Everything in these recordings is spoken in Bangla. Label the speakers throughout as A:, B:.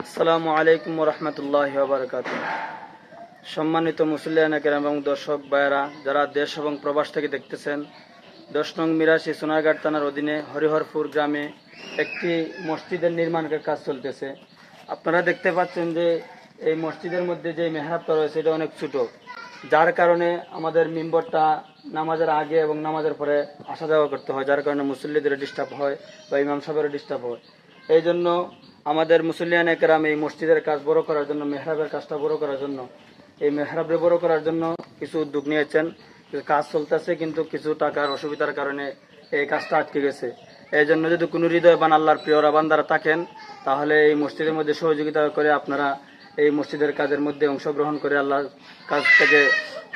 A: আসসালামু আলাইকুম ওয়া রাহমাতুল্লাহি ওয়া বারাকাতুহু। সম্মানিত মুসল্লিয়ান কেরাম এবং দর্শক ভাইয়েরা, যারা দেশ এবং প্রবাস থেকে দেখতেছেন, 10 নং মিরাশি সোনারঘাট থানার অধীনে হরিহরপুর গ্রামে একটি মসজিদের নির্মাণের কাজ চলতেছে। আপনারা দেখতে পাচ্ছেন যে এই মসজিদের মধ্যে যে মেহরাবটা রয়েছে এটা অনেক ছোট, যার কারণে আমাদের মিম্বরটা নামাজের আগে এবং নামাজের পরে আসা যাওয়া করতে হয়, যার কারণে মুসল্লিদের ডিস্টার্ব হয় বা ইমাম সাহেবেরও ডিস্টার্ব হয়। এই জন্য আমাদের মুসল্লিয়ান কেরাম এই মসজিদের কাজ বড় করার জন্য, মেহরাবের কাজটা বড় করার জন্য, এই মেহরাবে বড় করার জন্য কিছু উদ্যোগ নিয়েছেন। কাজ চলতেছে, কিন্তু কিছু টাকার অসুবিধার কারণে এই কাজটা আটকে গেছে। এই জন্য যদি কোনো হৃদয়বান আল্লাহর প্রিয়রা বান্দারা থাকেন, তাহলে এই মসজিদের মধ্যে সহযোগিতা করে আপনারা এই মসজিদের কাজের মধ্যে অংশগ্রহণ করে আল্লাহর কাছ থেকে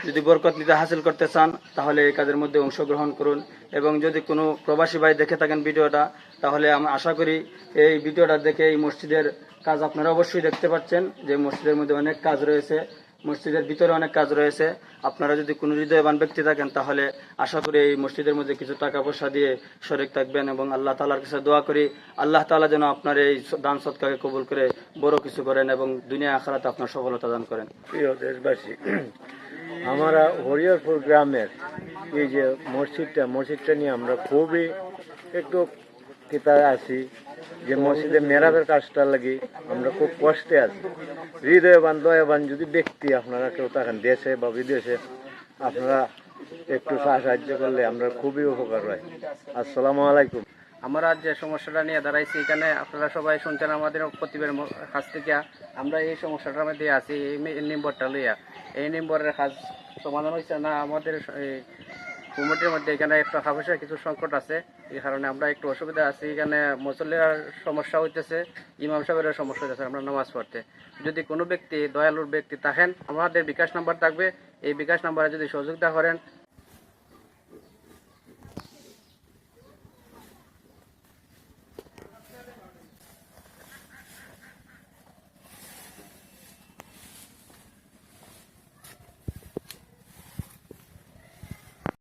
A: যদি বরকত নিতে হাসিল করতে চান, তাহলে এই কাজের মধ্যে অংশগ্রহণ করুন। এবং যদি কোনো প্রবাসী ভাই দেখে থাকেন ভিডিওটা, তাহলে আমি আশা করি এই ভিডিওটা দেখে এই মসজিদের কাজ আপনারা অবশ্যই দেখতে পাচ্ছেন যে মসজিদের মধ্যে অনেক কাজ রয়েছে, মসজিদের ভিতরে অনেক কাজ রয়েছে। আপনারা যদি কোনো হৃদয়বান ব্যক্তি থাকেন, তাহলে আশা করি এই মসজিদের মধ্যে কিছু টাকা পয়সা দিয়ে শরিক থাকবেন এবং আল্লাহ তাআলার কাছে দোয়া করি আল্লাহ তাআলা যেন আপনার এই দান সদকাকে কবুল করে বড় কিছু করেন এবং দুনিয়া আখিরাতে আপনার সফলতা দান করেন।
B: প্রিয় দেশবাসী, আমরা হরিহরপুর গ্রামের এই যে মসজিদটা নিয়ে আমরা খুবই একটু কিতায় আছি যে মসজিদে মেরাবের কাজটা লাগি আমরা খুব কষ্টে আছি। হৃদয়বান দয়াবান যদি ব্যক্তি আপনারা কেউ থাকেন দেশে বা বিদেশে, আপনারা একটু সাহায্য করলে আমরা খুবই উপকার হয়। আসসালামু আলাইকুম।
C: আমরা যে সমস্যাটা নিয়ে দাঁড়াইছি এখানে, আপনারা সবাই শুনছেন আমাদের প্রতিবের কাছ থেকে। আমরা এই সমস্যাটার মধ্যে আছি, এই নিম্বরটা লইয়া। এই নিম্বরের কাজ সমাধান হয়েছে না। আমাদের কমিটির মধ্যে এখানে একটু টাকা পয়সার কিছু সংকট আছে, এই কারণে আমরা একটু অসুবিধা আছি। এখানে মুসল্লির সমস্যা হইতেছে, ইমাম সাহেবের সমস্যা হইতেছে আমরা নামাজ পড়তে। যদি কোনো ব্যক্তি দয়ালুর ব্যক্তি থাকেন, আমাদের বিকাশ নাম্বার থাকবে, এই বিকাশ নাম্বারে যদি সহযোগিতা করেন